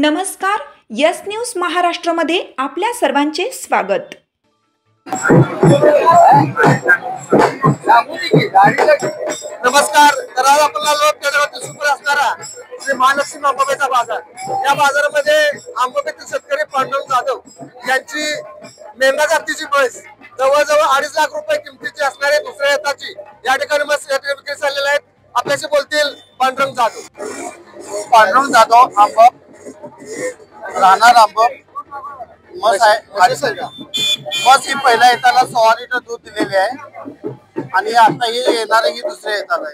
नमस्कार, yes news महाराष्ट्रामध्ये आपल्या सर्वांचे स्वागत। नमस्कार। तर आज आपण आलो पेडगावतील सुपर असणारा श्री महालक्ष्मी अंबाबाईचा बाजार। या बाजारामध्ये अंबाबाईतील शेतकरी पांडुरंग जाधव यांची मेंढा जातीची म्हैस जवळजवळ 2.5 लाख रुपये किमतीची असणारे दुसऱ्या येताची या ठिकाणी म्हैस विक्री चाललेल्या आहेत। आपल्याशी बोलतील पांडुरंग जाधव। पांडुरंग जाधव आंबा राहणार आंबा मस आहे। मस ही पहिल्या येताना 6 लिटर दूध दिलेले आहे आणि आता हे येणार ही दुसऱ्या येताना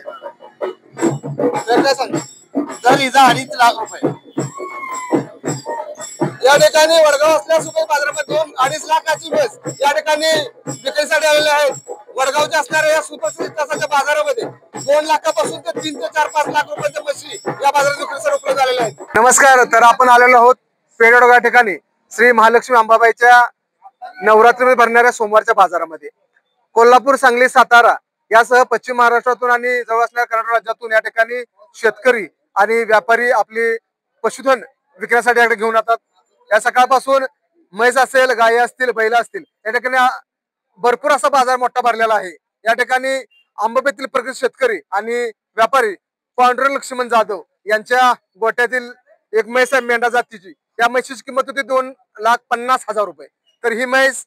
तर काय सांग तर हिचा 2.5 लाख रुपये। या ठिकाणी वडगाव असल्या सुपर बाजारामध्ये 2.5 लाखाची म्हैस या ठिकाणी विक्रीसाठी आलेले आहेत। वडगावच्या असणाऱ्या या सुपर तासाच्या बाजारामध्ये 2 लाखापासून ते 3 ते 4-5 लाख रुपयांच्या म्हशी या बाजारात विक्रीसाठी उपलब्ध झालेल्या आहेत। नमस्कार। तर आपण आलेलो आहोत पेडगाव या ठिकाणी श्री महालक्ष्मी अंबाबाईच्या नवरात्रीमध्ये भरणाऱ्या सोमवारच्या बाजारामध्ये। कोल्हापूर, सांगली, सातारा यासह पश्चिम महाराष्ट्रातून आणि जवळपासच्या कर्नाटक राज्यातून या ठिकाणी शेतकरी आणि व्यापारी आपली पशुधन विक्रीसाठी याकडे घेऊन येतात। या सकाळपासून म्हैस असेल, गायी असतील, बैल असतील, या ठिकाणी भरपूर असा बाजार मोठा भरलेला आहे। या ठिकाणी अंबाबाईतील प्रगत शेतकरी आणि व्यापारी पांडुरंग लक्ष्मण जाधव यांच्या गोट्यातील एक म्हैस आहे मेंढा जातीची। या म्हशीची किंमत होती 2,50,000 रुपये। तर ही म्हैस,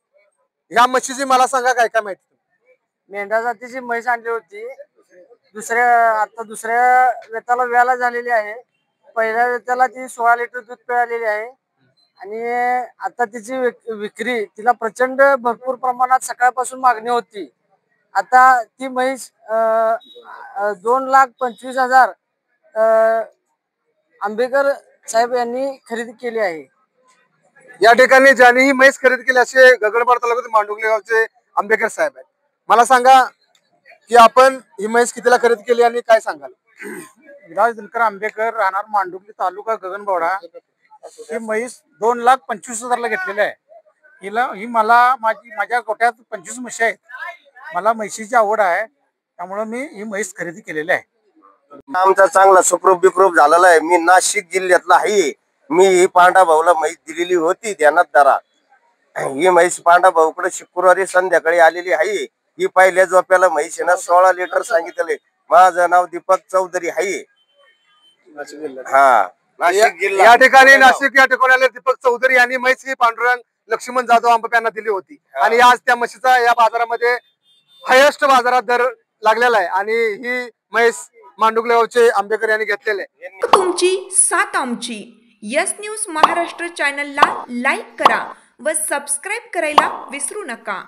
ह्या म्हशीची मला सांगा काय काय माहिती? मेंढा जातीची म्हैस आणली होती। दुसऱ्या वेताला व्याला झालेली आहे। पहिल्या वेताला ती 16 लिटर दूध पिळालेली आहे आणि आता तिची विक्री तिला प्रचंड भरपूर प्रमाणात सकाळपासून मागणी होती। आता ती म्हैस 2,25,000 आंबेकर साहेब यांनी खरेदी केली आहे। या ठिकाणी ज्यांनी ही म्हैस खरेदी केली असे गगनबावडा तालुक्यातील मांडुकली गावचे आंबेकर साहेब आहेत। मला सांगा की आपण ही म्हैस कितीला खरेदी केली आणि काय सांगाल? विलास दिनकर आंबेकर राहणार मांडुकली तालुका गगनबावडा। ही म्हैस 2,25,000 ला घेतलेली आहे। ही मला माझ्या गोट्यात 25 म्हशी आहेत। मला म्हशीची आवड आहे, त्यामुळे मी ही म्हैस खरेदी केलेली आहे। आमचा चांगला सुखरूप बिखरूप झालेला आहे। मी नाशिक जिल्ह्यातला आहे। मी ही पांडा भाऊला म्हैस दिलेली होती ध्यानात धरा। ही म्हैस पांडा भाऊकडे शुक्रवारी संध्याकाळी आलेली आहे। ही पहिल्या झोप्याला म्हैशीनं 16 लिटर सांगितले। माझं नाव दीपक चौधरी आहे। हा, नाशिक जिल्हा। या ठिकाणी नाशिक या ठिकाणी दीपक चौधरी यांनी म्हैस ही पांडुरंग लक्ष्मण जाधव आंबाबाई यांना दिली होती आणि आज त्या म्हशीचा या बाजारामध्ये हायेस्ट बाजारात दर लागलेला आहे आणि ही म्हैस मांडुकली गावचे आंबेकर यांनी घेतलेले आहे। तुमची साथ आमची। यस न्यूज महाराष्ट्र चॅनलला लाईक करा व सबस्क्राईब करायला विसरू नका।